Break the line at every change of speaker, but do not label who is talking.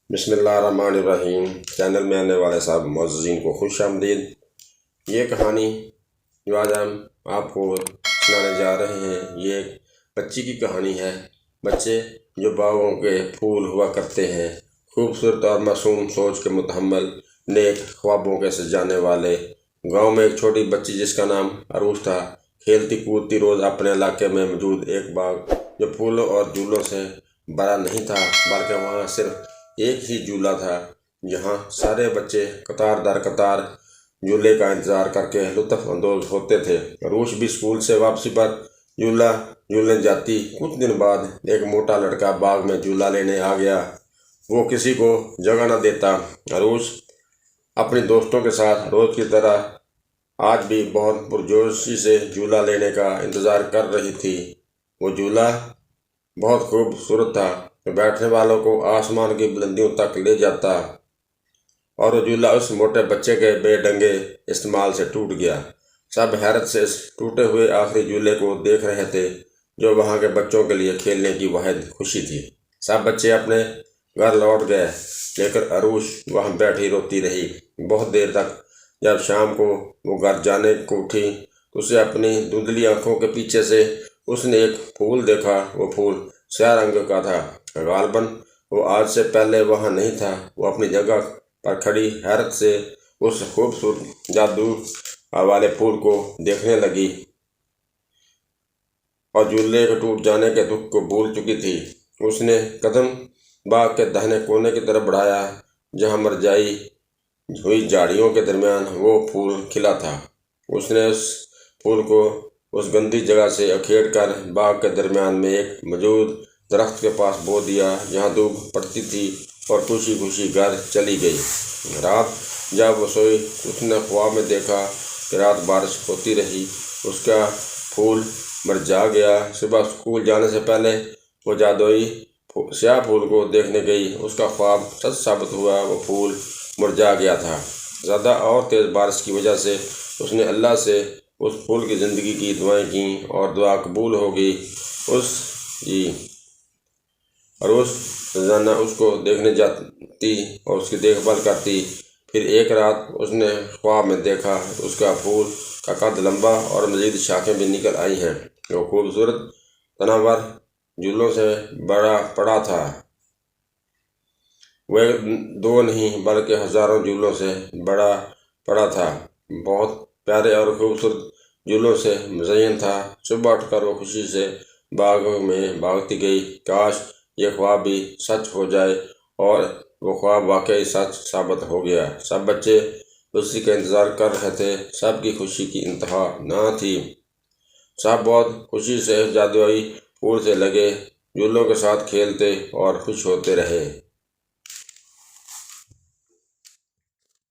بسم اللہ الرحمن الرحیم۔ چینل میں آنے والے سب معززین کو خوش آمدید۔ یہ کہانی جو آج ہم آپ کو سنانے جا رہے ہیں یہ ایک بچی کی کہانی ہے۔ بچے جو باغوں کے پھول ہوا کرتے ہیں، خوبصورت اور معصوم سوچ کے متحمل، نیک خوابوں کے سجانے والے۔ گاؤں میں ایک چھوٹی بچی جس کا نام عروس تھا، کھیلتی کودتی روز اپنے علاقے میں موجود ایک باغ جو پھولوں اور جھولوں سے بھرا نہیں تھا بلکہ وہاں صرف ایک ہی جھولا تھا جہاں سارے بچے قطار در قطار جھولے کا انتظار کر کے لطف اندوز ہوتے تھے۔ عروس بھی اسکول سے واپسی پر جھولا جھولنے جاتی۔ کچھ دن بعد ایک موٹا لڑکا باغ میں جھولا لینے آ گیا۔ وہ کسی کو جگہ نہ دیتا۔ عروس اپنی دوستوں کے ساتھ روز کی طرح آج بھی بہت پرجوشی سے جھولا لینے کا انتظار کر رہی تھی۔ وہ جھولا بہت خوبصورت تھا، بیٹھنے والوں کو آسمان کی بلندیوں تک لے جاتا، اور وہ جھولا اس موٹے بچے کے بے ڈنگے استعمال سے ٹوٹ گیا۔ سب حیرت سے اس ٹوٹے ہوئے آخری جھولے کو دیکھ رہے تھے جو وہاں کے بچوں کے لیے کھیلنے کی واحد خوشی تھی۔ سب بچے اپنے گھر لوٹ گئے لیکن عروس وہاں بیٹھی روتی رہی بہت دیر تک۔ جب شام کو وہ گھر جانے کو اٹھی تو اسے اپنی دھندلی آنکھوں کے پیچھے سے اس نے ایک پھول دیکھا۔ وہ پھول سیاہ رنگ کا تھا، غالباً وہ آج سے پہلے وہاں نہیں تھا۔ وہ اپنی جگہ پر کھڑی حیرت سے اس خوبصورت جادو والے پھول کو دیکھنے لگی اور جھولے کے ٹوٹ جانے کے دکھ کو بھول چکی تھی۔ اس نے قدم باغ کے دہنے کونے کی طرف بڑھایا جہاں مرجائی ہوئی جھاڑیوں کے درمیان وہ پھول کھلا تھا۔ اس نے اس پھول کو اس گندی جگہ سے اکھیڑ کر باغ کے درمیان میں ایک موجود درخت کے پاس بو دیا جہاں دھوپ پڑتی تھی، اور خوشی خوشی گھر چلی گئی۔ رات جب وہ سوئی اس نے خواب میں دیکھا کہ رات بارش ہوتی رہی، اس کا پھول مرجھا گیا۔ صبح اسکول جانے سے پہلے وہ جادوئی سیاہ پھول کو دیکھنے گئی۔ اس کا خواب سچ ثابت ہوا، وہ پھول مرجھا گیا تھا۔ زیادہ اور تیز بارش کی وجہ سے اس نے اللہ سے اس پھول کی زندگی کی دعائیں کیں اور دعا قبول ہو گئی۔ عروس روزانہ اس کو دیکھنے جاتی اور اس کی دیکھ بھال کرتی۔ پھر ایک رات اس نے خواب میں دیکھا اس کا پھول کا قد لمبا اور مزید شاخیں بھی نکل آئی ہیں۔ وہ خوبصورت تناور جھولوں سے بھرا پڑا تھا۔ وہ ایک دو نہیں بلکہ ہزاروں جھولوں سے بھرا پڑا تھا، بہت پیارے اور خوبصورت جھولوں سے مزین تھا۔ صبح اٹھ کر وہ خوشی سے باغ میں بھاگتی گئی، کاش یہ خواب بھی سچ ہو جائے، اور وہ خواب واقعی سچ ثابت ہو گیا۔ سب بچے اسی کا انتظار کر رہے تھے، سب کی خوشی کی انتہا نہ تھی۔ سب بہت خوشی سے جادوئی پھول سے لگے جھولوں کے ساتھ کھیلتے اور خوش ہوتے رہے۔